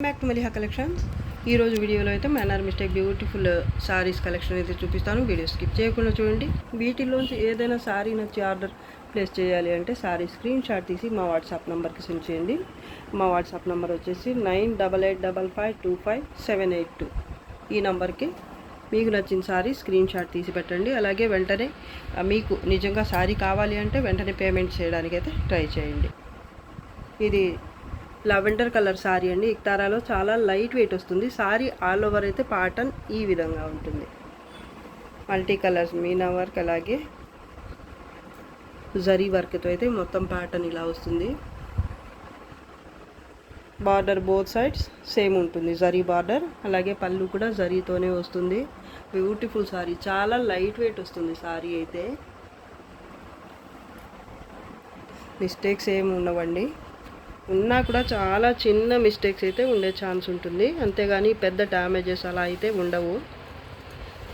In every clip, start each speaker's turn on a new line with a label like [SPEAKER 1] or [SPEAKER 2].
[SPEAKER 1] Back to Maliha collections. ఈరోజు వీడియోలో అయితే manner mistake beautiful saris collection అయితే చూపిస్తాను. వీడియో స్కిప్ చేయకుండా చూడండి. వీటిలోంచి ఏదైనా సారీ నచ్చి ఆర్డర్ ప్లేస్ చేయాలి అంటే సారీ స్క్రీన్ షాట్ తీసి మా వాట్సాప్ నెంబర్కి సెండ్ చేయండి. మా వాట్సాప్ నెంబర్ వచ్చేసి 9885555782. ఈ నెంబర్కి మీకు నచ్చిన సారీ స్క్రీన్ షాట్ తీసి పెట్టండి. అలాగే వెంటనే మీకు నిజంగా సారీ కావాలి అంటే వెంటనే పేమెంట్ చేయడానికైతే ట్రై చేయండి. ఇది లావెండర్ కలర్ సారీ అండి. ఇక్తారాలో చాలా లైట్ వెయిట్ వస్తుంది. సారీ ఆల్ ఓవర్ అయితే ప్యాటర్న్ ఈ విధంగా ఉంటుంది. మల్టీ కలర్స్ మీనా వర్క్ అలాగే జరీ వర్క్తో అయితే మొత్తం ప్యాటర్న్ ఇలా వస్తుంది. బార్డర్ బోత్ సైడ్స్ సేమ్ ఉంటుంది, జరీ బార్డర్. అలాగే పళ్ళు కూడా జరీతోనే వస్తుంది. బ్యూటిఫుల్ సారీ, చాలా లైట్ వెయిట్ వస్తుంది సారీ అయితే. మిస్టేక్స్ ఏమి ఉండవండి, ఉన్నా కూడా చాలా చిన్న మిస్టేక్స్ అయితే ఉండే ఛాన్స్ ఉంటుంది. అంతేగాని పెద్ద డ్యామేజెస్ అలా అయితే ఉండవు.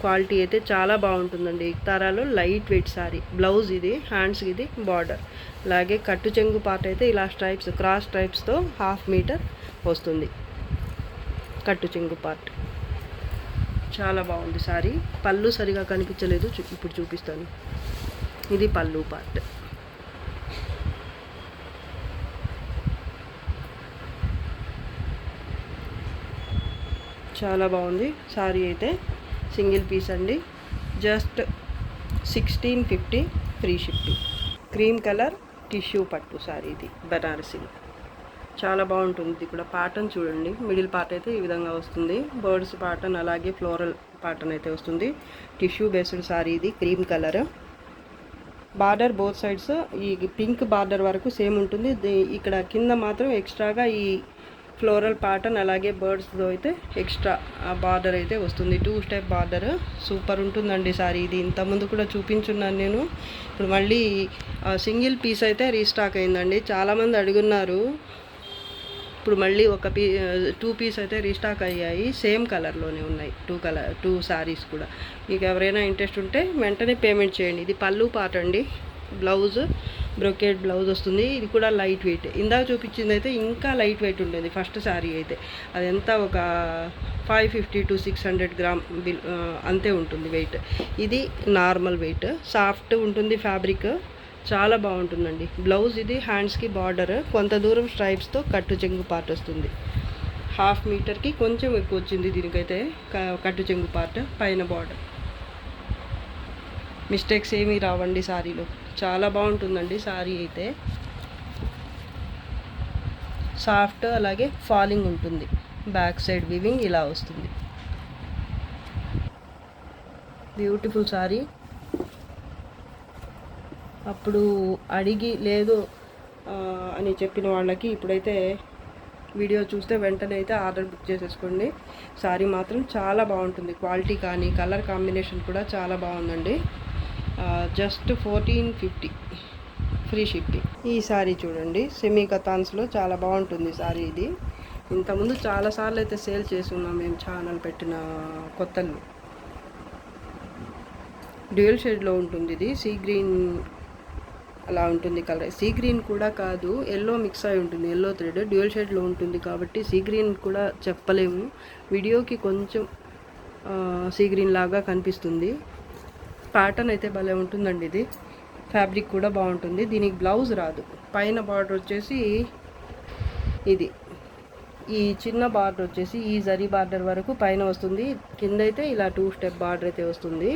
[SPEAKER 1] క్వాలిటీ అయితే చాలా బాగుంటుందండి. ఇక్తారాలో లైట్ వెయిట్ సారీ. బ్లౌజ్ ఇది, హ్యాండ్స్ ఇది బార్డర్. అలాగే కట్టు చెంగు పార్ట్ అయితే ఇలా స్ట్రైప్స్, క్రాస్ స్ట్రైప్స్తో 1/2 మీటర్ వస్తుంది కట్టు చెంగు పార్ట్. చాలా బాగుంది సారీ. పళ్ళు సరిగా కనిపించలేదు, ఇప్పుడు చూపిస్తాను. ఇది పళ్ళు పార్ట్. చాలా బాగుంది సారీ అయితే. సింగిల్ పీస్ అండి, just 1650 free shipping. Cream colour tissue పట్టు సారీ ఇది, బనారసి. చాలా బాగుంటుంది. ఇది కూడా ప్యాటర్న్ చూడండి. మిడిల్ పార్ట్ అయితే ఈ విధంగా వస్తుంది, బర్డ్స్ ప్యాటర్న్ అలాగే ఫ్లోరల్ ప్యాటర్న్ అయితే వస్తుంది. టిష్యూ బేస్డ్ సారీ ఇది, cream colour. Border both sides ఈ పింక్ బార్డర్ వరకు సేమ్ ఉంటుంది. ఇక్కడ కింద మాత్రం ఎక్స్ట్రాగా ఈ ఫ్లోరల్ ప్యాటర్న్ అలాగే బర్డ్స్తో అయితే ఎక్స్ట్రా బార్డర్ అయితే వస్తుంది. 2 స్టెప్ బార్డర్. సూపర్ ఉంటుందండి సారీ ఇది. ఇంతకుముందు కూడా చూపించున్నాను నేను. ఇప్పుడు మళ్ళీ సింగిల్ పీస్ అయితే రీస్టాక్ అయిందండి. చాలామంది అడుగున్నారు. ఇప్పుడు మళ్ళీ 2 పీస్ అయితే రీస్టాక్ అయ్యాయి. సేమ్ కలర్లోనే ఉన్నాయి 2 సారీస్ కూడా. మీకు ఎవరైనా ఇంట్రెస్ట్ ఉంటే వెంటనే పేమెంట్ చేయండి. ఇది పళ్ళు పార్ట్ అండి. బ్లౌజ్ బ్రొకేడ్ బ్లౌజ్ వస్తుంది. ఇది కూడా లైట్ వెయిట్. ఇందాక చూపించింది అయితే ఇంకా లైట్ వెయిట్ ఉండేది ఫస్ట్ శారీ అయితే. అది ఎంత ఒక 550 to 600 గ్రామ్ అంతే ఉంటుంది వెయిట్. ఇది నార్మల్ వెయిట్. సాఫ్ట్ ఉంటుంది ఫ్యాబ్రిక్, చాలా బాగుంటుందండి. బ్లౌజ్ ఇది, హ్యాండ్స్కి బార్డర్ కొంత దూరం స్ట్రైప్స్తో కట్టు చెంగు పార్ట్ వస్తుంది. 1/2 మీటర్కి కొంచెం ఎక్కువ వచ్చింది దీనికైతే కట్టు చెంగు పార్ట్, పైన బార్డర్. మిస్టేక్స్ ఏమీ రావండి సారీలో. చాలా బాగుంటుందండి సారీ అయితే. సాఫ్ట్ అలాగే ఫాలింగ్ ఉంటుంది. బ్యాక్ సైడ్ వివింగ్ ఇలా వస్తుంది. Beautiful sorry. అప్పుడు అడిగి లేదు అని చెప్పిన వాళ్ళకి ఇప్పుడైతే వీడియో చూస్తే వెంటనే అయితే ఆర్డర్ బుక్ చేసేసుకోండి. సారీ మాత్రం చాలా బాగుంటుంది. క్వాలిటీ కానీ కలర్ కాంబినేషన్ కూడా చాలా బాగుందండి. Just 1450 free shipping. ఈ సారీ చూడండి, సెమీ కతాన్స్లో చాలా బాగుంటుంది సారీ ఇది. ఇంతకుముందు చాలాసార్లు అయితే సేల్ చేస్తున్నాం మేము ఛానల్ పెట్టిన కొత్తలు. డ్యూయల్ షేడ్లో ఉంటుంది ఇది. సీ గ్రీన్ అలా ఉంటుంది కలర్. సీ గ్రీన్ కూడా కాదు, ఎల్లో మిక్స్ అయి ఉంటుంది. ఎల్లో థ్రెడ్ డ్యూయల్ షేడ్లో ఉంటుంది కాబట్టి సీ గ్రీన్ కూడా చెప్పలేము. వీడియోకి కొంచెం సీ గ్రీన్ లాగా కనిపిస్తుంది. ప్యాటర్న్ అయితే భలే ఉంటుందండి ఇది. ఫ్యాబ్రిక్ కూడా బాగుంటుంది. దీనికి బ్లౌజ్ రాదు. పైన బార్డర్ వచ్చేసి ఇది, ఈ చిన్న బార్డర్ వచ్చేసి ఈ జరీ బార్డర్ వరకు పైన వస్తుంది. కింద అయితే ఇలా 2 స్టెప్ బార్డర్ అయితే వస్తుంది.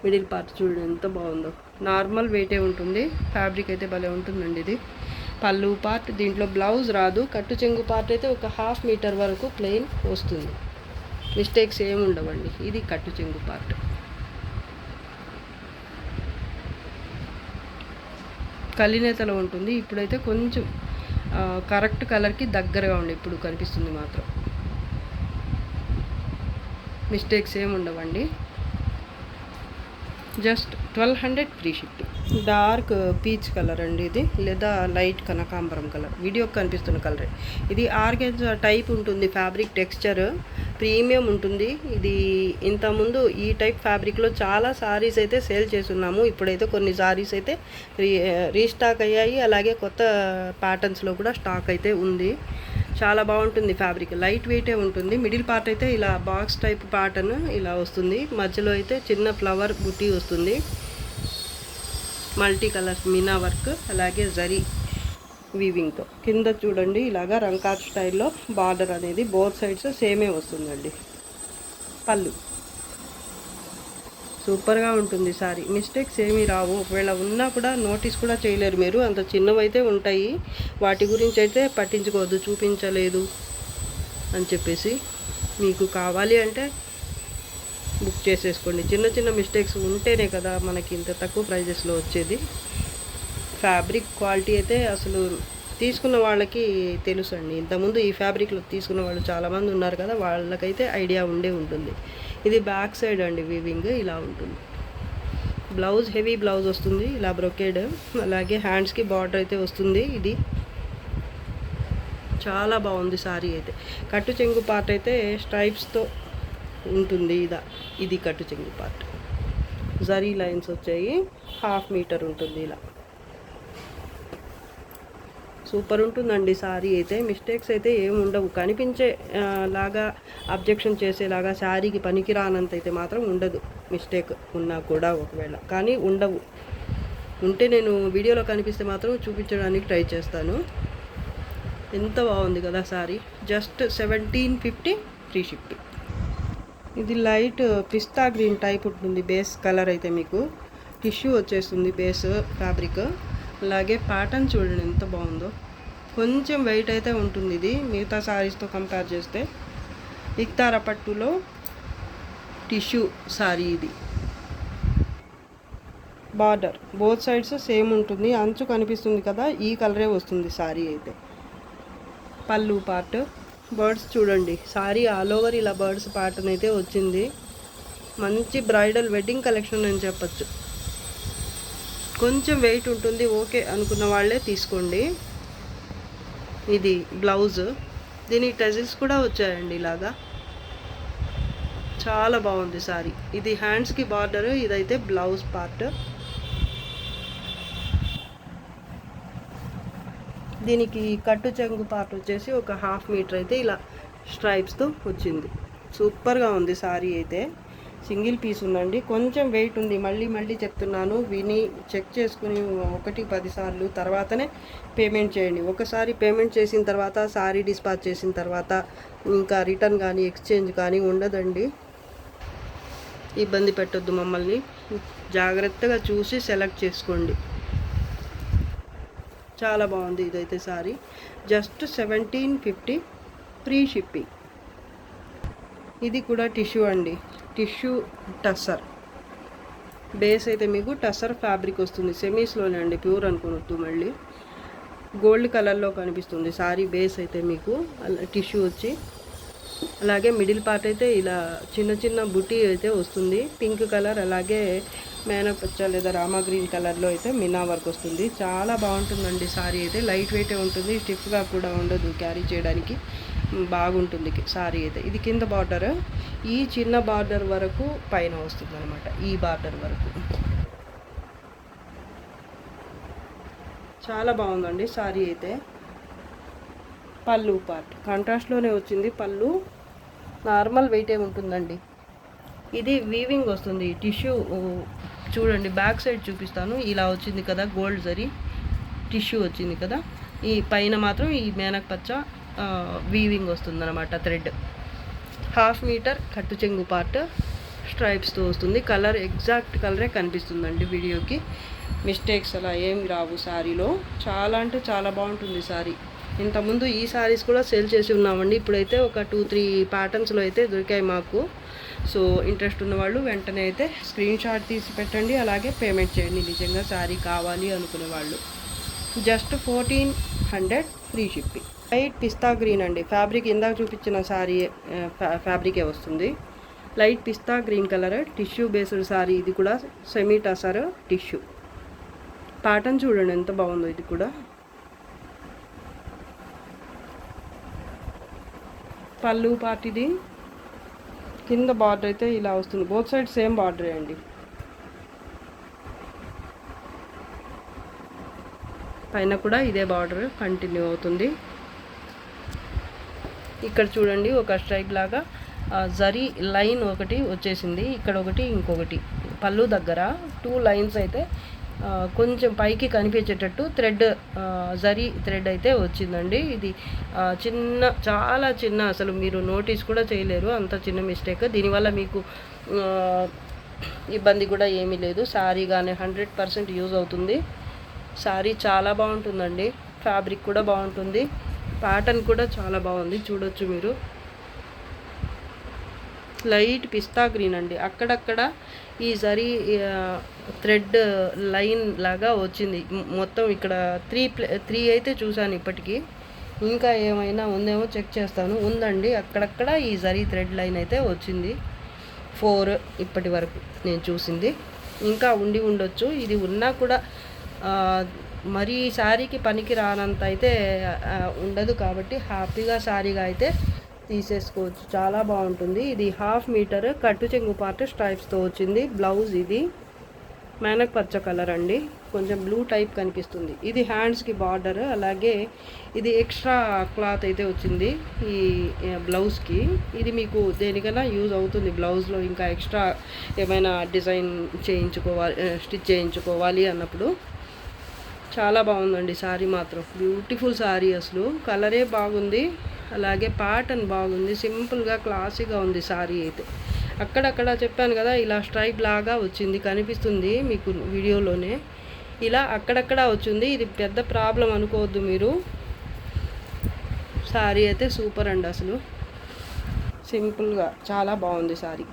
[SPEAKER 1] మిడిల్ పార్ట్ చూడండి ఎంత బాగుందో. నార్మల్ వెయిటే ఉంటుంది. ఫ్యాబ్రిక్ అయితే భలే ఉంటుందండి ఇది. పళ్ళు పార్ట్, దీంట్లో బ్లౌజ్ రాదు. కట్టు చెంగు పార్ట్ అయితే ఒక 1/2 మీటర్ వరకు ప్లెయిన్ వస్తుంది. మిస్టేక్స్ ఏమి ఉండవండి. ఇది కట్టు చెంగు పార్ట్. కలినేతలో ఉంటుంది. ఇప్పుడైతే కొంచెం కరెక్ట్ కలర్కి దగ్గరగా ఉండి ఇప్పుడు కనిపిస్తుంది మాత్రం. మిస్టేక్స్ ఏమి ఉండవండి. Just 1200 free shipping. Dark peach colour అండి ఇది, లేదా లైట్ కనకాంబరం కలర్. వీడియోకి కనిపిస్తున్న కలర్ ఇది. ఆర్గెంజా టైప్ ఉంటుంది ఫ్యాబ్రిక్. టెక్స్చర్ ప్రీమియం ఉంటుంది ఇది. ఇంతకుముందు ఈ టైప్ ఫ్యాబ్రిక్లో చాలా సారీస్ అయితే సేల్ చేస్తున్నాము. ఇప్పుడైతే కొన్ని సారీస్ అయితే రీస్టాక్ అయ్యాయి. అలాగే కొత్త ప్యాటర్న్స్లో కూడా స్టాక్ అయితే ఉంది. చాలా బాగుంటుంది ఫ్యాబ్రిక్, లైట్ వెయిటే ఉంటుంది. మిడిల్ పార్ట్ అయితే ఇలా బాక్స్ టైప్ ప్యాటర్న్ ఇలా వస్తుంది, మధ్యలో అయితే చిన్న ఫ్లవర్ బుట్టి వస్తుంది, మల్టీ కలర్స్ మీనా వర్క్, అలాగే జరీ వీవింగ్తో. కింద చూడండి ఇలాగా రంకార్ స్టైల్లో బార్డర్ అనేది బోత్ సైడ్స్ సేమే వస్తుందండి. పళ్ళు సూపర్గా ఉంటుంది సారీ, మిస్టేక్స్ ఏమీ రావు. ఒకవేళ ఉన్నా కూడా నోటీస్ కూడా చేయలేరు మీరు, అంత చిన్నవైతే ఉంటాయి. వాటి గురించి అయితే పట్టించుకోవద్దు, చూపించలేదు అని చెప్పేసి. మీకు కావాలి అంటే బుక్ చేసేసుకోండి. చిన్న చిన్న మిస్టేక్స్ ఉంటేనే కదా మనకి ఇంత తక్కువ ప్రైజెస్లో వచ్చేది. ఫ్యాబ్రిక్ క్వాలిటీ అయితే అసలు తీసుకున్న వాళ్ళకి తెలుసు అండి. ఇంతకుముందు ఈ ఫ్యాబ్రిక్లో తీసుకున్న వాళ్ళు చాలామంది ఉన్నారు కదా, వాళ్ళకైతే ఐడియా ఉండే ఉంటుంది. ఇది బ్యాక్ సైడ్ అండి వీవింగ్ ఇలా ఉంటుంది. బ్లౌజ్ హెవీ బ్లౌజ్ వస్తుంది ఇలా బ్రొకేడ్, అలాగే హ్యాండ్స్కి బార్డర్ అయితే వస్తుంది. ఇది చాలా బాగుంది సారీ అయితే. కట్టు చెంగు పార్ట్ అయితే స్ట్రైప్స్తో ఉంటుంది. ఇది కట్టు చెంగు పార్ట్, జరీ లైన్స్ వచ్చాయి, 1/2 మీటర్ ఉంటుంది ఇలా. సూపర్ ఉంటుందండి సారీ అయితే, మిస్టేక్స్ అయితే ఏమి ఉండవు. కనిపించే లాగా అబ్జెక్షన్ చేసేలాగా శారీకి పనికిరానంత అయితే మాత్రం ఉండదు. మిస్టేక్ ఉన్నా కూడా ఒకవేళ కానీ ఉండవు. ఉంటే నేను వీడియోలో కనిపిస్తే మాత్రం చూపించడానికి ట్రై చేస్తాను. ఎంత బాగుంది కదా సారీ, జస్ట్ 1750 ఫ్రీ షిప్పింగ్. ఇది లైట్ పిస్తా గ్రీన్ టైప్ ఉంటుంది బేస్ కలర్ అయితే, మీకు టిష్యూ వచ్చేస్తుంది బేస్ ఫ్యాబ్రిక్. అలాగే ప్యాటర్న్ చూడండి ఎంత బాగుందో, కొంచెం వెయిట్ అయితే ఉంటుంది ఇది మిగతా శారీస్తో కంపేర్ చేస్తే. ఇక్తారా పట్టులో టిష్యూ సారీ ఇది. బార్డర్ బోత్ సైడ్స్ సేమ్ ఉంటుంది, అంచు కనిపిస్తుంది కదా, ఈ కలరే వస్తుంది సారీ అయితే. పళ్ళు పార్ట్ బర్డ్స్ చూడండి, సారీ ఆల్ ఓవర్ ఇలా బర్డ్స్ ప్యాటర్న్ అయితే వచ్చింది. మంచి బ్రైడల్ వెడ్డింగ్ కలెక్షన్ అని చెప్పచ్చు. కొంచెం వెయిట్ ఉంటుంది, ఓకే అనుకున్న వాళ్ళే తీసుకోండి. ఇది బ్లౌజ్, దీనికి టజిల్స్ కూడా వచ్చాయండి ఇలాగా, చాలా బాగుంది సారీ. ఇది హ్యాండ్స్కి బార్డర్, ఇదైతే బ్లౌజ్ పార్ట్. దీనికి కట్టు చెంగు పార్ట్ వచ్చేసి ఒక 1/2 మీటర్ అయితే ఇలా స్ట్రైప్స్తో వచ్చింది. సూపర్గా ఉంది సారీ అయితే. సింగిల్ పీస్ ఉందండి, కొంచెం వెయిట్ ఉంది. మళ్ళీ చెప్తున్నాను, విని చెక్ చేసుకుని 1-10 సార్లు తర్వాతనే పేమెంట్ చేయండి. ఒకసారి పేమెంట్ చేసిన తర్వాత సారీ డిస్పాచ్ చేసిన తర్వాత ఇంకా రిటర్న్ కానీ ఎక్స్చేంజ్ కానీ ఉండదండి. ఇబ్బంది పెట్టొద్దు మమ్మల్ని, జాగ్రత్తగా చూసి సెలెక్ట్ చేసుకోండి. చాలా బాగుంది ఇదైతే సారీ, జస్ట్ 1750 ఫ్రీ షిప్పింగ్. ఇది కూడా టిష్యూ అండి, టిష్యూ టస్సర్ బేస్ అయితే మీకు టస్సర్ ఫ్యాబ్రిక్ వస్తుంది. సెమీస్లోనే అండి, ప్యూర్ అనుకోవద్దు. మళ్ళీ గోల్డ్ కలర్లో కనిపిస్తుంది సారీ బేస్ అయితే మీకు. టిష్యూ వచ్చి అలాగే మిడిల్ పార్ట్ అయితే ఇలా చిన్న బుటీ అయితే వస్తుంది, పింక్ కలర్, అలాగే మేనపచ్చ లేదా రామా గ్రీన్ కలర్లో అయితే మీనా వర్క్ వస్తుంది. చాలా బాగుంటుందండి సారీ అయితే, లైట్ వెయిటే ఉంటుంది, స్టిఫ్గా కూడా ఉండదు, క్యారీ చేయడానికి బాగుంటుంది సారీ అయితే. ఇది కింద బార్డర్, ఈ చిన్న బార్డర్ వరకు పైన వస్తుంది అనమాట, ఈ బార్డర్ వరకు. చాలా బాగుందండి సారీ అయితే. పళ్ళు పార్ట్ కాంట్రాస్ట్లోనే వచ్చింది, పళ్ళు నార్మల్ వెయిటే ఉంటుందండి. ఇది వీవింగ్ వస్తుంది, టిష్యూ చూడండి బ్యాక్ సైడ్ చూపిస్తాను. ఇలా వచ్చింది కదా గోల్డ్ జరీ టిష్యూ వచ్చింది కదా, ఈ పైన మాత్రం ఈ మేనక్ పచ్చ వీవింగ్ వస్తుంది అనమాట, థ్రెడ్. 1/2 మీటర్ కట్టు చెంగు పార్ట్ స్ట్రైప్స్తో వస్తుంది. కలర్ ఎగ్జాక్ట్ కలరే కనిపిస్తుందండి వీడియోకి, మిస్టేక్స్ అలా ఏమి రావు శారీలో. చాలా అంటే చాలా బాగుంటుంది శారీ. ఇంతకుముందు ఈ శారీస్ కూడా సేల్ చేసి ఉన్నామండి, ఇప్పుడైతే ఒక 2-3 ప్యాటర్న్స్లో అయితే దొరికాయి మాకు. సో ఇంట్రెస్ట్ ఉన్నవాళ్ళు వెంటనే అయితే స్క్రీన్ షాట్ తీసి పెట్టండి, అలాగే పేమెంట్ చేయండి నిజంగా శారీ కావాలి అనుకునే వాళ్ళు. Just 1400 free shipping. Light pista green అండి ఫ్యాబ్రిక్, ఇందాక చూపించిన శారీ ఫ్యాబ్రికే వస్తుంది. Light pista green colour tissue based sari. ఇది కూడా సెమీ టసర్ టిష్యూ. ప్యాటర్న్ చూడండి ఎంత బాగుందో, ఇది కూడా. పళ్ళు పార్ట్ ఇది, కింద బార్డర్ అయితే ఇలా వస్తుంది, బోత్ సైడ్ సేమ్ బార్డరే అండి. పైన కూడా ఇదే బార్డర్ కంటిన్యూ అవుతుంది. ఇక్కడ చూడండి ఒక స్ట్రైప్ లాగా జరీ లైన్ ఒకటి వచ్చేసింది, ఇక్కడ ఒకటి ఇంకొకటి. పళ్ళు దగ్గర 2 లైన్స్ అయితే కొంచెం పైకి కనిపించేటట్టు జరీ థ్రెడ్ అయితే వచ్చిందండి. ఇది చాలా చిన్న, అసలు మీరు నోటీస్ కూడా చేయలేరు, అంత చిన్న మిస్టేక్. దీనివల్ల మీకు ఇబ్బంది కూడా ఏమీ లేదు. శారీ కానీ 100% యూజ్ అవుతుంది. శారీ చాలా బాగుంటుందండి, ఫ్యాబ్రిక్ కూడా బాగుంటుంది, ప్యాటర్న్ కూడా చాలా బాగుంది. చూడొచ్చు మీరు, లైట్ పిస్తా గ్రీన్ అండి. అక్కడక్కడ ఈ జరీ థ్రెడ్ లైన్ లాగా వచ్చింది. మొత్తం ఇక్కడ 3 అయితే చూశాను ఇప్పటికీ, ఇంకా ఏమైనా ఉందేమో చెక్ చేస్తాను. ఉందండి, అక్కడక్కడ ఈ జరీ థ్రెడ్ లైన్ అయితే వచ్చింది. 4 ఇప్పటి వరకు నేను చూసింది, ఇంకా ఉండొచ్చు. ఇది ఉన్నా కూడా మరీ శారీకి పనికి రానంత అయితే ఉండదు, కాబట్టి హ్యాపీగా శారీగా అయితే తీసేసుకోవచ్చు. చాలా బాగుంటుంది. ఇది 1/2 మీటర్ కట్టు చెంగు పార్ట్ స్ట్రైప్స్తో వచ్చింది. బ్లౌజ్ ఇది మేనక్ పచ్చ కలర్ అండి, కొంచెం బ్లూ టైప్ కనిపిస్తుంది. ఇది హ్యాండ్స్కి బార్డర్, అలాగే ఇది ఎక్స్ట్రా క్లాత్ అయితే వచ్చింది ఈ బ్లౌజ్కి. ఇది మీకు దేనికైనా యూజ్ అవుతుంది. బ్లౌజ్లో ఇంకా ఎక్స్ట్రా ఏమైనా డిజైన్ స్టిచ్ చేయించుకోవాలి అన్నప్పుడు చాలా బాగుందండి. శారీ మాత్రం బ్యూటిఫుల్ శారీ, అసలు కలరే బాగుంది, అలాగే ప్యాటర్న్ బాగుంది, సింపుల్గా క్లాసీగా ఉంది శారీ అయితే. అక్కడక్కడ చెప్పాను కదా, ఇలా స్ట్రైప్ లాగా వచ్చింది, కనిపిస్తుంది మీకు వీడియోలోనే. ఇలా అక్కడక్కడ వచ్చింది, ఇది పెద్ద ప్రాబ్లం అనుకోవద్దు మీరు. శారీ అయితే సూపర్ అండి, అసలు సింపుల్గా చాలా బాగుంది శారీ.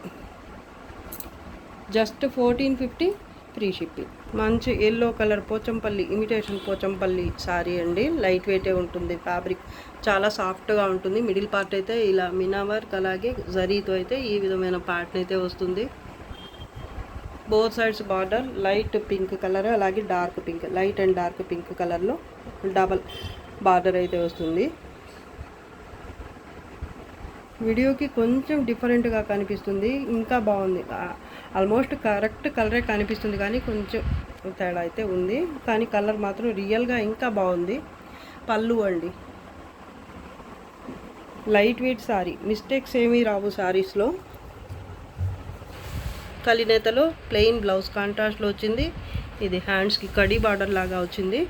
[SPEAKER 1] Just 1450 free shipping. మంచి yellow colour Pochampally, imitation Pochampally sari అండి. లైట్ వెయిటే ఉంటుంది, ఫ్యాబ్రిక్ చాలా సాఫ్ట్గా ఉంటుంది. మిడిల్ పార్ట్ అయితే ఇలా మీనా వర్క్, అలాగే జరీతో అయితే ఈ విధమైన ప్యాటర్న్ అయితే వస్తుంది. Both sides border light pink colour, అలాగే dark pink, light and dark pink కలర్లో డబల్ బార్డర్ అయితే వస్తుంది. వీడియోకి కొంచెం డిఫరెంట్గా కనిపిస్తుంది, ఇంకా బాగుంది. ఆల్మోస్ట్ కరెక్ట్ కలరే కనిపిస్తుంది, కానీ కొంచెం తేడా అయితే ఉంది, కానీ కలర్ మాత్రం రియల్గా ఇంకా బాగుంది. పళ్ళు అండి, లైట్ వెయిట్ శారీ, మిస్టేక్స్ ఏమీ రావు శారీస్లో. కలినేతలో ప్లెయిన్ బ్లౌజ్ కాంట్రాస్ట్లో వచ్చింది. ఇది హ్యాండ్స్కి కడీ బార్డర్ లాగా వచ్చింది.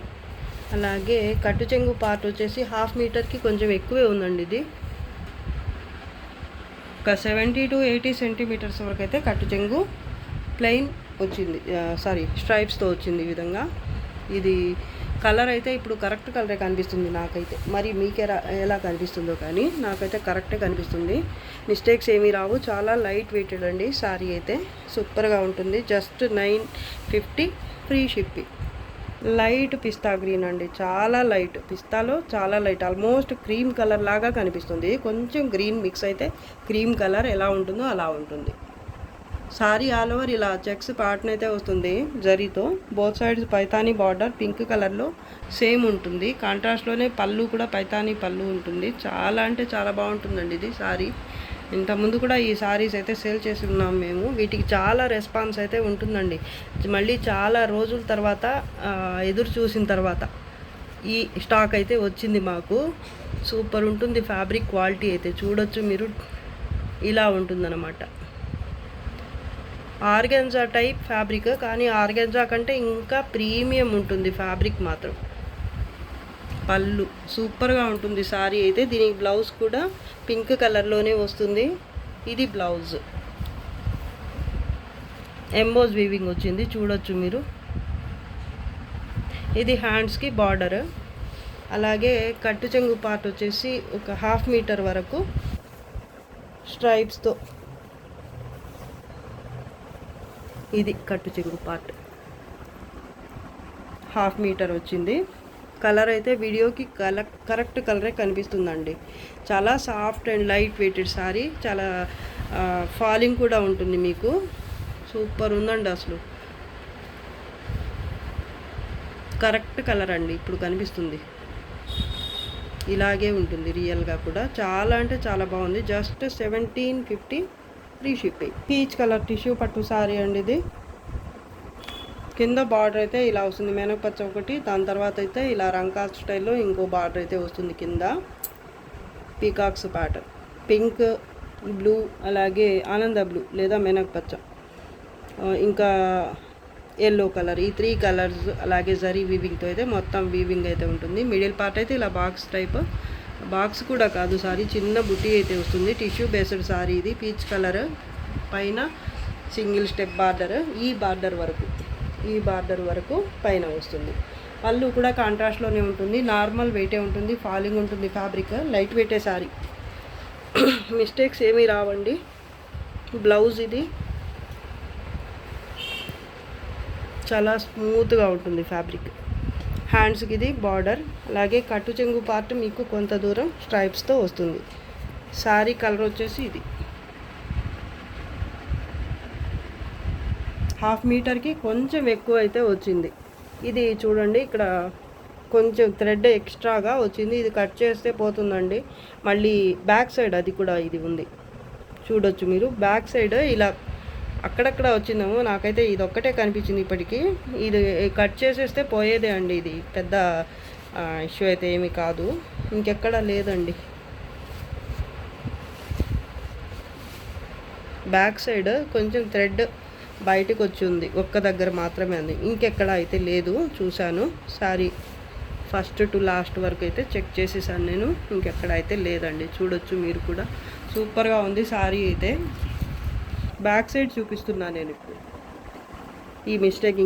[SPEAKER 1] అలాగే కట్టు చెంగు పార్ట్ వచ్చేసి 1/2 మీటర్కి కొంచెం ఎక్కువే ఉందండి. ఇది ఒక 70 to 80 సెంటీమీటర్స్ వరకు అయితే కట్టు చెంగు ప్లెయిన్ వచ్చింది, స్ట్రైప్స్తో వచ్చింది ఈ విధంగా. ఇది కలర్ అయితే ఇప్పుడు కరెక్ట్ కలరే కనిపిస్తుంది నాకైతే, మరి మీకే ఎలా కనిపిస్తుందో కానీ నాకైతే కరెక్టే కనిపిస్తుంది. మిస్టేక్స్ ఏమీ రావు, చాలా లైట్ వెయిటెడ్ అండి. శారీ అయితే సూపర్గా ఉంటుంది. Just 950 free shipping. Light pista green అండి, చాలా లైట్, పిస్తాలో చాలా లైట్, ఆల్మోస్ట్ క్రీమ్ కలర్ లాగా కనిపిస్తుంది. కొంచెం గ్రీన్ మిక్స్ అయితే క్రీమ్ కలర్ ఎలా ఉంటుందో అలా ఉంటుంది. సారీ ఆల్ ఓవర్ ఇలా చెక్స్ ప్యాటర్న్ అయితే వస్తుంది జరీతో. Both sides Paithani border pink కలర్లో సేమ్ ఉంటుంది. కాంట్రాస్ట్లోనే పళ్ళు కూడా పైతానీ పళ్ళు ఉంటుంది. చాలా అంటే చాలా బాగుంటుందండి ఇది సారీ. ఇంతకుముందు కూడా ఈ సారీస్ అయితే సేల్ చేసి ఉన్నాం మేము. వీటికి చాలా రెస్పాన్స్ అయితే ఉంటుందండి. మళ్ళీ చాలా రోజుల తర్వాత ఎదురు చూసిన తర్వాత ఈ స్టాక్ అయితే వచ్చింది మాకు. సూపర్ ఉంటుంది ఫ్యాబ్రిక్ క్వాలిటీ అయితే, చూడొచ్చు మీరు, ఇలా ఉంటుందన్నమాట. ఆర్గెన్జా టైప్ ఫ్యాబ్రిక్, కానీ ఆర్గెన్జా కంటే ఇంకా ప్రీమియం ఉంటుంది ఫ్యాబ్రిక్ మాత్రం. పళ్ళు సూపర్గా ఉంటుంది సారీ అయితే. దీనికి బ్లౌజ్ కూడా పింక్ కలర్లోనే వస్తుంది. ఇది బ్లౌజ్ ఎంబోజ్ వీవింగ్ వచ్చింది, చూడొచ్చు మీరు. ఇది హ్యాండ్స్కి బార్డర్, అలాగే కట్టు చెంగు పార్ట్ వచ్చేసి ఒక 1/2 మీటర్ వరకు స్ట్రైప్స్తో. ఇది కట్టు చెంగు పార్ట్ 1/2 మీటర్ వచ్చింది. కలర్ అయితే వీడియోకి కరెక్ట్ కలరే కనిపిస్తుందండి. చాలా soft and light weighted sari, చాలా ఫాలింగ్ కూడా ఉంటుంది మీకు. సూపర్ ఉందండి అసలు, కరెక్ట్ కలర్ అండి ఇప్పుడు కనిపిస్తుంది. ఇలాగే ఉంటుంది రియల్గా కూడా. చాలా అంటే చాలా బాగుంది. Just 1750 free shipping. Peach colour tissue పట్టు సారీ అండి ఇది. కింద బార్డర్ అయితే ఇలా వస్తుంది, మేనపచ్చ ఒకటి, దాని తర్వాత అయితే ఇలా రంకా స్టైల్లో ఇంకో బార్డర్ అయితే వస్తుంది కింద. పీకాక్స్ ప్యాటర్న్, పింక్, బ్లూ, అలాగే ఆనంద బ్లూ లేదా మెనక్ పచ్చ, ఇంకా ఎల్లో కలర్, ఈ 3 కలర్స్ అలాగే జరీ వీవింగ్తో అయితే మొత్తం వీవింగ్ అయితే ఉంటుంది. మిడిల్ పార్ట్ అయితే ఇలా బాక్స్ టైప్, బాక్స్ కూడా కాదు సారీ, చిన్న బుట్టి అయితే వస్తుంది. టిష్యూ బేస్డ్ సారీ ఇది, పీచ్ కలర్, పైన సింగిల్ స్టెప్ బార్డర్, ఈ బార్డర్ వరకు పైన వస్తుంది. పళ్ళు కూడా కాంట్రాస్ట్లోనే ఉంటుంది, నార్మల్ వెయిటే ఉంటుంది, ఫాలింగ్ ఉంటుంది ఫ్యాబ్రిక్, లైట్ వెయిటే సారీ, మిస్టేక్స్ ఏమీ రావండి. బ్లౌజ్ ఇది చాలా స్మూత్గా ఉంటుంది ఫ్యాబ్రిక్. హ్యాండ్స్కి ఇది బార్డర్, అలాగే కట్టు చెంగు పార్ట్ మీకు కొంత దూరం స్ట్రైప్స్తో వస్తుంది. శారీ కలర్ వచ్చేసి ఇది 1/2 మీటర్కి కొంచెం ఎక్కువ అయితే వచ్చింది. ఇది చూడండి, ఇక్కడ కొంచెం థ్రెడ్ ఎక్స్ట్రాగా వచ్చింది, ఇది కట్ చేస్తే పోతుందండి. మళ్ళీ బ్యాక్ సైడ్ అది కూడా ఇది ఉంది, చూడొచ్చు మీరు. బ్యాక్ సైడ్ ఇలా అక్కడక్కడ వచ్చిందేమో, నాకైతే ఇది ఒక్కటే కనిపించింది ఇప్పటికీ. ఇది కట్ చేసేస్తే పోయేదే అండి, ఇది పెద్ద ఇష్యూ అయితే ఏమీ కాదు, ఇంకెక్కడ లేదండి. బ్యాక్ సైడ్ కొంచెం థ్రెడ్ బయటకు వచ్చి ఉంది, ఒక్క దగ్గర మాత్రమే ఉంది, ఇంకెక్కడ అయితే లేదు. చూశాను సారీ ఫస్ట్ టు లాస్ట్ వరకు అయితే చెక్ చేసేసాను నేను, ఇంకెక్కడ అయితే లేదండి. చూడొచ్చు మీరు కూడా, సూపర్గా ఉంది సారీ అయితే. బ్యాక్ సైడ్ చూపిస్తున్నాను నేను ఇప్పుడు, ఈ మిస్టేక్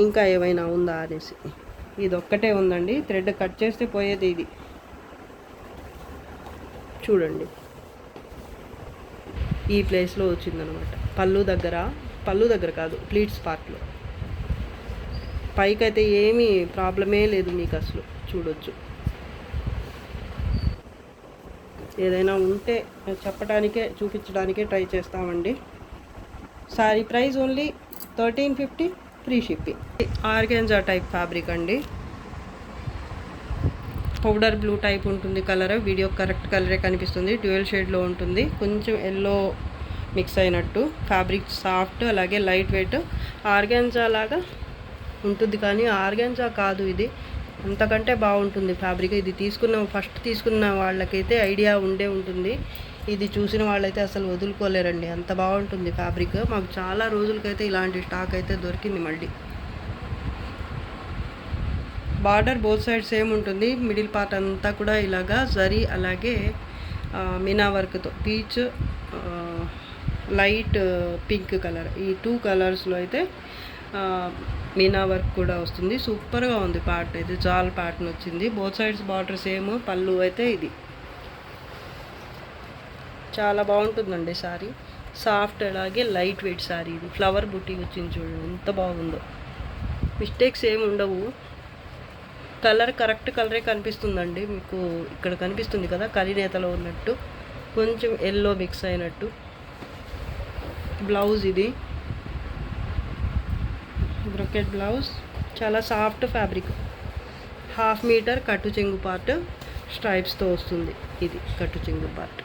[SPEAKER 1] ఇంకా ఏమైనా ఉందా అనేసి. ఇది ఒక్కటే ఉందండి, థ్రెడ్ కట్ చేస్తే పోయేది ఇది. చూడండి, ఈ ప్లేస్లో వచ్చిందనమాట. పళ్ళు దగ్గర కాదు, ప్లీట్స్ పార్ట్లో. పైకైతే ఏమీ ప్రాబ్లమే లేదు మీకు అసలు, చూడొచ్చు. ఏదైనా ఉంటే చెప్పడానికే చూపించడానికే ట్రై చేస్తామండి. Sorry price only 1350, free shipping. Organza type fabric అండి, పౌడర్ బ్లూ టైప్ ఉంటుంది కలర్, వీడియో కరెక్ట్ కలరే కనిపిస్తుంది, డ్యూయల్ షేడ్లో ఉంటుంది, కొంచెం ఎల్లో మిక్స్ అయినట్టు. ఫ్యాబ్రిక్ సాఫ్ట్, అలాగే లైట్ వెయిట్, ఆర్గాన్జా లాగా ఉంటుంది కానీ ఆర్గాన్జా కాదు ఇది, అంతకంటే బాగుంటుంది ఫ్యాబ్రిక్. ఇది ఫస్ట్ తీసుకున్న వాళ్ళకైతే ఐడియా ఉండే ఉంటుంది, ఇది చూసిన వాళ్ళైతే అసలు వదులుకోలేరండి, అంత బాగుంటుంది ఫ్యాబ్రిక్. మాకు చాలా రోజులకైతే ఇలాంటి స్టాక్ అయితే దొరికింది. మళ్ళీ బార్డర్ బోత్ సైడ్ సేమ్ ఉంటుంది, మిడిల్ పార్ట్ అంతా కూడా ఇలాగా జరీ, అలాగే మీనా వర్క్తో, పీచ్, లైట్ పింక్ కలర్, ఈ 2 కలర్స్లో అయితే మీనా వర్క్ కూడా వస్తుంది. సూపర్గా ఉంది పార్ట్ అయితే, జాల్ ప్యాటర్న్ వచ్చింది, బోత్ సైడ్స్ బార్డర్ సేమ్. పళ్ళు అయితే ఇది చాలా బాగుంటుందండి సారీ, సాఫ్ట్ అలాగే లైట్ వెయిట్ సారీ. ఇది ఫ్లవర్ బుట్టి వచ్చింది, చూడండి ఎంత బాగుందో, మిస్టేక్స్ ఏమి ఉండవు. కలర్ కరెక్ట్ కలరే కనిపిస్తుందండి మీకు, ఇక్కడ కనిపిస్తుంది కదా కలినేతలో ఉన్నట్టు, కొంచెం ఎల్లో మిక్స్ అయినట్టు. బ్లౌజ్ ఇది బ్రొకెట్ బ్లౌజ్, చాలా సాఫ్ట్ ఫ్యాబ్రిక్, 1/2 మీటర్ కట్టు చెంగు పార్ట్ స్ట్రైప్స్తో వస్తుంది. ఇది కట్టు చెంగు పార్ట్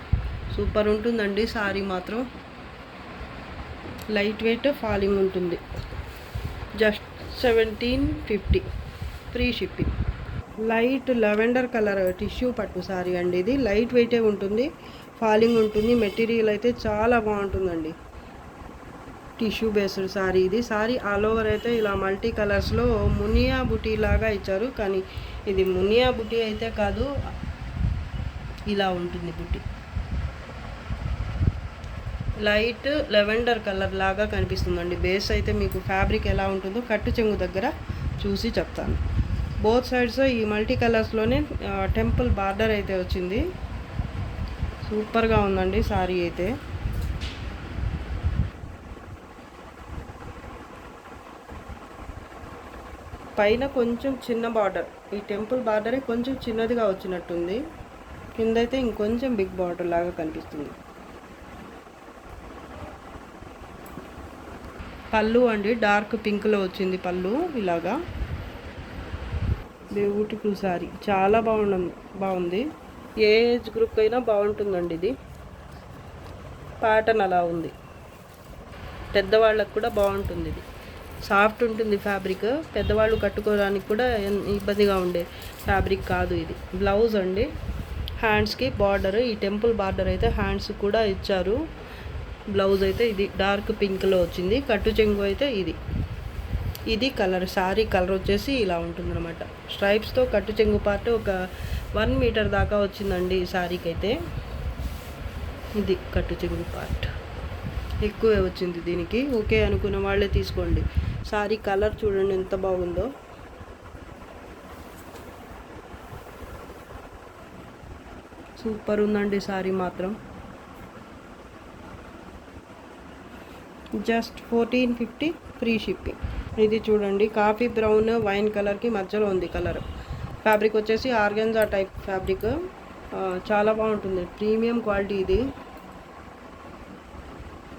[SPEAKER 1] సూపర్ ఉంటుందండి. సారీ మాత్రం లైట్ వెయిట్, ఫాలింగ్ ఉంటుంది. Just 1750, free shipping. Light lavender colour tissue పట్టు సారీ అండి, ఇది లైట్ వెయిటే ఉంటుంది, ఫాలింగ్ ఉంటుంది. మెటీరియల్ అయితే చాలా బాగుంటుందండి, టిష్యూ బేస్డ్ సారీ ఇది. సారీ ఆల్ ఓవర్ అయితే ఇలా మల్టీ కలర్స్లో మునియా బుటీ లాగా ఇచ్చారు, కానీ ఇది మునియా బుటీ అయితే కాదు, ఇలా ఉంటుంది బుటీ. లైట్ లెవెండర్ కలర్ లాగా కనిపిస్తుందండి. బేస్ అయితే మీకు ఫ్యాబ్రిక్ ఎలా ఉంటుందో కట్టు చెంగు దగ్గర చూసి చెప్తాను. బోత్ సైడ్స్ ఈ మల్టీ కలర్స్లోనే టెంపుల్ బార్డర్ అయితే వచ్చింది. సూపర్గా ఉందండి సారీ అయితే. పైన కొంచెం చిన్న బార్డర్, ఈ టెంపుల్ బార్డరే కొంచెం చిన్నదిగా వచ్చినట్టుంది, కిందైతే ఇంకొంచెం బిగ్ బార్డర్ లాగా కనిపిస్తుంది. పళ్ళు అండి డార్క్ పింక్లో వచ్చింది పళ్ళు, ఇలాగా బ్యూటిఫుల్ సారీ, చాలా బాగుంది. ఏ ఏజ్ గ్రూప్ అయినా బాగుంటుందండి. ఇది ప్యాటర్న్ అలా ఉంది, పెద్దవాళ్ళకు కూడా బాగుంటుంది. ఇది సాఫ్ట్ ఉంటుంది ఫ్యాబ్రిక్, పెద్దవాళ్ళు కట్టుకోవడానికి కూడా ఇబ్బందిగా ఉండే ఫ్యాబ్రిక్ కాదు ఇది. బ్లౌజ్ అండి హ్యాండ్స్కి బార్డర్, ఈ టెంపుల్ బార్డర్ అయితే హ్యాండ్స్ కూడా ఇచ్చారు. బ్లౌజ్ అయితే ఇది డార్క్ పింక్లో వచ్చింది. కట్టు చెంగు అయితే ఇది కలర్, శారీ కలర్ వచ్చేసి ఇలా ఉంటుందన్నమాట. స్ట్రైప్స్తో కట్టు చెంగు పార్ట్ ఒక 1 మీటర్ దాకా వచ్చిందండి ఈ శారీకి అయితే. ఇది కట్టు చెంగు పార్ట్ ఎక్కువే వచ్చింది దీనికి. ఓకే అనుకున్న వాళ్ళే తీసుకోండి. శారీ కలర్ చూడండి ఎంత బాగుందో. సూపర్ ఉందండి శారీ మాత్రం. Just 1450 free shipping. ఇది చూడండి కాఫీ బ్రౌన్ వైన్ కలర్కి మధ్యలో ఉంది కలర్. ఫ్యాబ్రిక్ వచ్చేసి ఆర్గెన్జా టైప్ ఫ్యాబ్రిక్. చాలా బాగుంటుంది, ప్రీమియం క్వాలిటీ ఇది.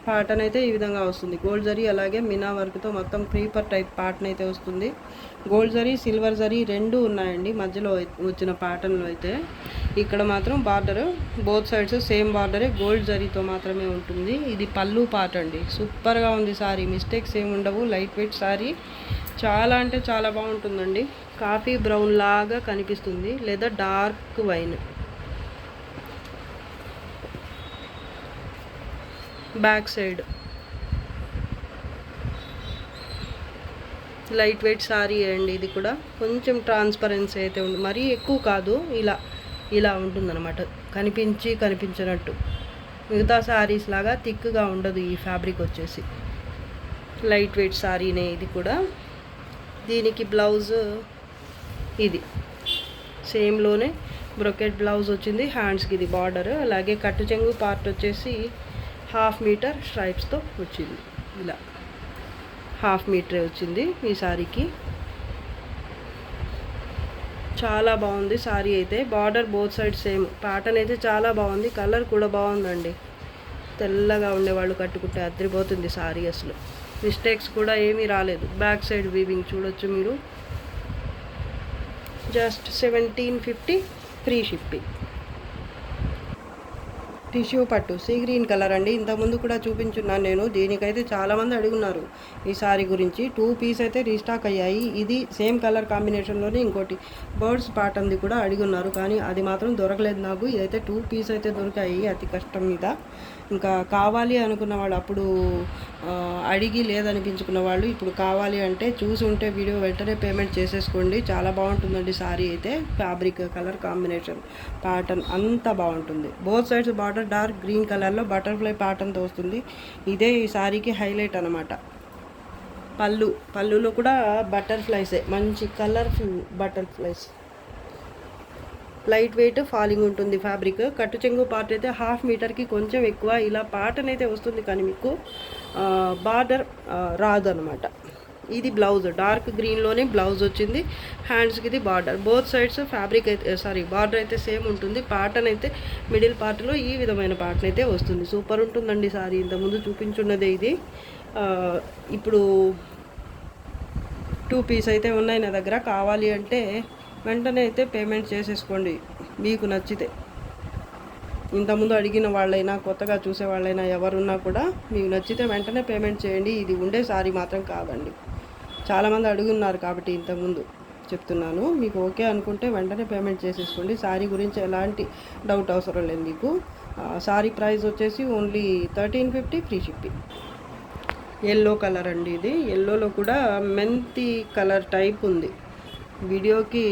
[SPEAKER 1] ప్యాటర్న్ అయితే ఈ విధంగా వస్తుంది. గోల్డ్ జరీ అలాగే మినా వర్క్తో మొత్తం క్రీపర్ టైప్ ప్యాటర్న్ అయితే వస్తుంది. గోల్డ్ జరీ సిల్వర్ జరీ రెండు ఉన్నాయండి మధ్యలో వచ్చిన ప్యాటర్న్లో అయితే. ఇక్కడ మాత్రం బార్డర్ బోత్ సైడ్స్ సేమ్ బార్డరే, గోల్డ్ జరీతో మాత్రమే ఉంటుంది. ఇది పళ్ళు పార్ట్ అండి. సూపర్గా ఉంది సారీ, మిస్టేక్స్ ఏమి ఉండవు. లైట్ వెయిట్ సారీ, చాలా అంటే చాలా బాగుంటుందండి. కాఫీ బ్రౌన్ లాగా కనిపిస్తుంది లేదా dark wine. Back side light weight sorry అండి. ఇది కూడా కొంచెం ట్రాన్స్పరెన్సీ అయితే ఉంది, మరీ ఎక్కువ కాదు. ఇలా ఉంటుందన్నమాట, కనిపించినట్టు. మిగతా శారీస్ లాగా థిక్గా ఉండదు ఈ ఫ్యాబ్రిక్ వచ్చేసి. లైట్ వెయిట్ సారీనే ఇది కూడా. దీనికి బ్లౌజ్ ఇది సేమ్లోనే బ్రొకెట్ బ్లౌజ్ వచ్చింది. హ్యాండ్స్కి ఇది బార్డర్, అలాగే కట్టు చెంగు పార్ట్ వచ్చేసి 1/2 మీటర్ స్ట్రైప్స్తో వచ్చింది. ఇలా 1/2 మీటరే వచ్చింది ఈ శారీకి. చాలా బాగుంది శారీ అయితే. Border both side same. Pattern అయితే చాలా బాగుంది, కలర్ కూడా బాగుందండి. తెల్లగా ఉండేవాళ్ళు కట్టుకుంటే అదిరిపోతుంది శారీ అసలు. మిస్టేక్స్ కూడా ఏమీ రాలేదు. బ్యాక్ సైడ్ వీవింగ్ చూడొచ్చు మీరు. Just 1750 free shipping. టిష్యూ పట్టు సీ గ్రీన్ కలర్ అండి. ఇంతకుముందు కూడా చూపించున్నాను నేను. దీనికైతే చాలామంది అడుగున్నారు ఈ సారీ గురించి. 2 పీస్ అయితే రీస్టాక్ అయ్యాయి. ఇది సేమ్ కలర్ కాంబినేషన్లోనే ఇంకోటి బర్డ్స్ ప్యాటర్న్ది కూడా అడుగున్నారు, కానీ అది మాత్రం దొరకలేదు నాకు. ఇదైతే 2 పీస్ అయితే దొరికాయి అతి కష్టం మీద. ఇంకా కావాలి అనుకున్న వాళ్ళు, అప్పుడు అడిగి లేదనిపించుకున్న వాళ్ళు ఇప్పుడు కావాలి అంటే చూసి ఉంటే వీడియో వెంటనే పేమెంట్ చేసేసుకోండి. చాలా బాగుంటుందండి సారీ అయితే. ఫ్యాబ్రిక్ కలర్ కాంబినేషన్ ప్యాటర్న్ అంతా బాగుంటుంది. Both sides border dark green కలర్లో బటర్ఫ్లై ప్యాటర్న్తో వస్తుంది. ఇదే ఈ సారీకి హైలైట్ అనమాట. పళ్ళులో కూడా బటర్ఫ్లైసే, మంచి colourful butterflies. Light weight falling ఉంటుంది ఫ్యాబ్రిక్. కట్టు చెంగు పార్ట్ అయితే 1/2 మీటర్కి కొంచెం ఎక్కువ ఇలా ప్యాటర్న్ అయితే వస్తుంది, కానీ మీకు బార్డర్ రాదు అనమాట. ఇది బ్లౌజ్ డార్క్ గ్రీన్లోనే బ్లౌజ్ వచ్చింది. హ్యాండ్స్కి ఇది బార్డర్. బోత్ సైడ్స్ ఫ్యాబ్రిక్ అయితే బార్డర్ అయితే సేమ్ ఉంటుంది. ప్యాటర్న్ అయితే మిడిల్ పార్ట్లో ఈ విధమైన ప్యాటర్న్ అయితే వస్తుంది. సూపర్ ఉంటుందండి సారీ. ఇంతకుముందు చూపించున్నదే ఇది. ఇప్పుడు 2 పీస్ అయితే ఉన్నాయి నా దగ్గర. కావాలి అంటే వెంటనే అయితే పేమెంట్ చేసేసుకోండి మీకు నచ్చితే. ఇంతకుముందు అడిగిన వాళ్ళైనా కొత్తగా చూసే వాళ్ళైనా ఎవరున్నా కూడా మీకు నచ్చితే వెంటనే పేమెంట్ చేయండి. ఇది ఉండే సారీ మాత్రం కాదండి. చాలామంది అడుగున్నారు కాబట్టి ఇంతకుముందు చెప్తున్నాను. మీకు ఓకే అనుకుంటే వెంటనే పేమెంట్ చేసేసుకోండి. సారీ గురించి ఎలాంటి డౌట్ అవసరం లేదు మీకు. సారీ ప్రైస్ వచ్చేసి only 1350 free shipping. Yellow colour అండి ఇది. ఎల్లోలో కూడా మెంతి కలర్ టైప్ ఉంది. వీడియోకి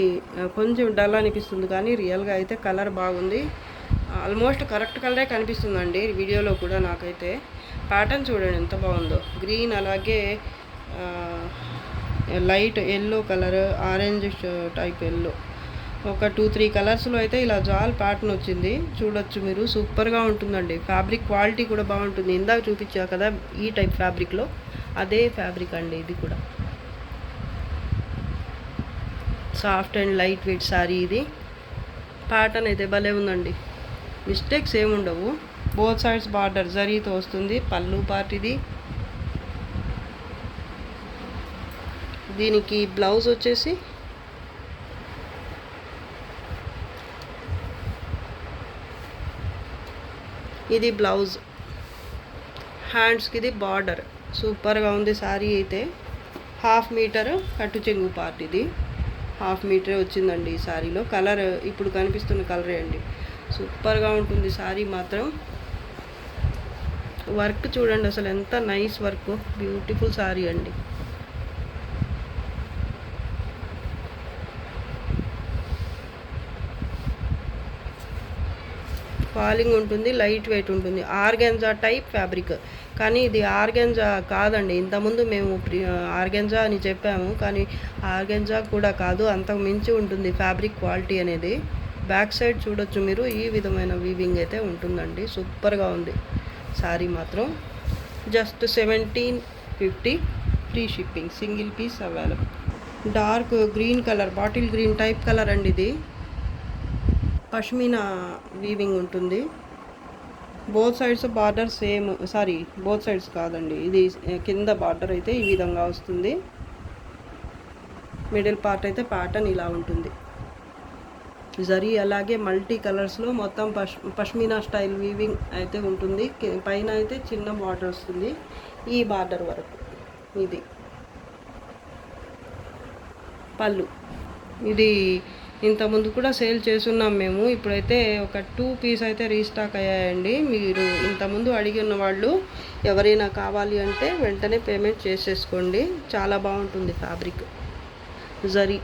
[SPEAKER 1] కొంచెం డల్ అనిపిస్తుంది, కానీ రియల్గా అయితే కలర్ బాగుంది. ఆల్మోస్ట్ కరెక్ట్ కలరే కనిపిస్తుందండి వీడియోలో కూడా నాకైతే. ప్యాటర్న్ చూడండి ఎంత బాగుందో. గ్రీన్ అలాగే light yellow colour, orange type yellow, ఒక 2-3 కలర్స్లో అయితే ఇలా జాల్ ప్యాటర్న్ వచ్చింది. చూడొచ్చు మీరు. సూపర్గా ఉంటుందండి. ఫ్యాబ్రిక్ క్వాలిటీ కూడా బాగుంటుంది. ఇందాక చూపించా కదా ఈ టైప్ ఫ్యాబ్రిక్లో, అదే ఫ్యాబ్రిక్ అండి ఇది కూడా. Soft and light weight sorry ఇది. ప్యాటర్న్ అయితే భలే ఉందండి, మిస్టేక్స్ ఏముండవు. బోత్ సైడ్స్ బార్డర్ జరీతో వస్తుంది. పళ్ళు పార్ట్ ఇది. దీనికి బ్లౌజ్ వచ్చేసి ఇది బ్లౌజ్. హ్యాండ్స్కి ఇది బార్డర్. సూపర్గా ఉంది సారీ అయితే. 1/2 మీటర్ కట్టు చెంగు పార్ట్ ఇది. 1/2 మీటరే వచ్చిందండి ఈ సారీలో. కలర్ ఇప్పుడు కనిపిస్తున్న కలరే అండి. సూపర్గా ఉంటుంది శారీ మాత్రం. వర్క్ చూడండి అసలు ఎంత నైస్ వర్క్, బ్యూటిఫుల్ శారీ అండి. ఫాలింగ్ ఉంటుంది, లైట్ వెయిట్ ఉంటుంది, ఆర్గెన్జా టైప్ ఫ్యాబ్రిక్. కానీ ఇది ఆర్గెన్జా కాదండి. ఇంతకుముందు మేము ఆర్గెన్జా అని చెప్పాము, కానీ ఆర్గెన్జా కూడా కాదు, అంతకు మించి ఉంటుంది ఫ్యాబ్రిక్ క్వాలిటీ అనేది. బ్యాక్ సైడ్ చూడొచ్చు మీరు, ఈ విధమైన వీవింగ్ అయితే ఉంటుందండి. సూపర్గా ఉంది శారీ మాత్రం. Just 1750 free shipping. Single piece available. Dark green colour, bottle green type colour అండి ఇది. పష్మీనా వీవింగ్ ఉంటుంది. Both sides border same, sari both sides కాదండి, ఇది కింద బార్డర్ అయితే ఈ విధంగా వస్తుంది. మిడిల్ పార్ట్ అయితే ప్యాటర్న్ ఇలా ఉంటుంది. జరీ అలాగే మల్టీ కలర్స్లో మొత్తం పష్మీనా స్టైల్ వీవింగ్ అయితే ఉంటుంది. పైన అయితే చిన్న బార్డర్ వస్తుంది ఈ బార్డర్ వరకు. ఇది పళ్ళు. ఇది ఇంతకుముందు కూడా సేల్ చేస్తున్నాం మేము. ఇప్పుడైతే ఒక 2 పీస్ అయితే రీస్టాక్ అయ్యాయండి. మీరు ఇంతకుముందు అడిగి ఉన్న వాళ్ళు ఎవరైనా కావాలి అంటే వెంటనే పేమెంట్ చేసేసుకోండి. చాలా బాగుంటుంది ఫ్యాబ్రిక్. జరీ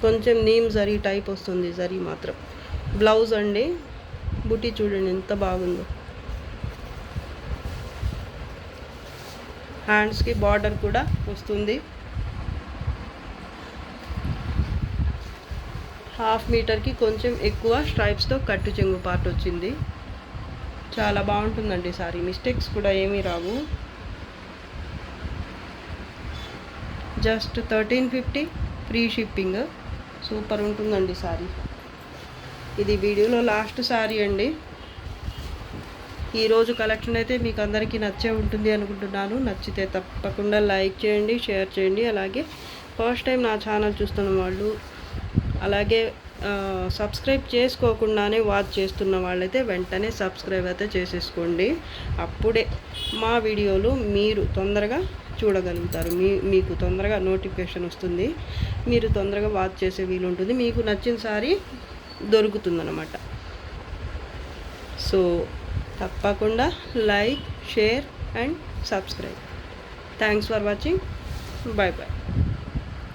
[SPEAKER 1] కొంచెం నీమ్ జరీ టైప్ వస్తుంది జరీ మాత్రం. బ్లౌజ్ అండి, బుటీ చూడండి ఎంత బాగుందో. హ్యాండ్స్కి బార్డర్ కూడా వస్తుంది. 1/2 మీటర్కి కొంచెం ఎక్కువ స్ట్రైప్స్తో కట్టు చెంగు పార్ట్ వచ్చింది. చాలా బాగుంటుందండి సారీ. మిస్టేక్స్ కూడా ఏమీ రావు. Just 1350 free shipping. సూపర్ ఉంటుందండి సారీ. ఇది వీడియోలో లాస్ట్ సారీ అండి. ఈరోజు కలెక్షన్ అయితే మీకు అందరికీ నచ్చే ఉంటుంది అనుకుంటున్నాను. నచ్చితే తప్పకుండా లైక్ చేయండి, షేర్ చేయండి. అలాగే ఫస్ట్ టైం నా ఛానల్ చూస్తున్న వాళ్ళు, అలాగే సబ్స్క్రైబ్ చేసుకోకుండానే వాచ్ చేస్తున్న వాళ్ళైతే వెంటనే సబ్స్క్రైబ్ అయితే చేసేసుకోండి. అప్పుడే మా వీడియోలు మీరు తొందరగా చూడగలుగుతారు. మీకు తొందరగా నోటిఫికేషన్ వస్తుంది. మీరు తొందరగా వాచ్ చేసే వీలు ఉంటుంది. మీకు నచ్చిన సారీ దొరుకుతుందన్నమాట. సో తప్పకుండా like, share and subscribe. Thanks for watching. Bye bye.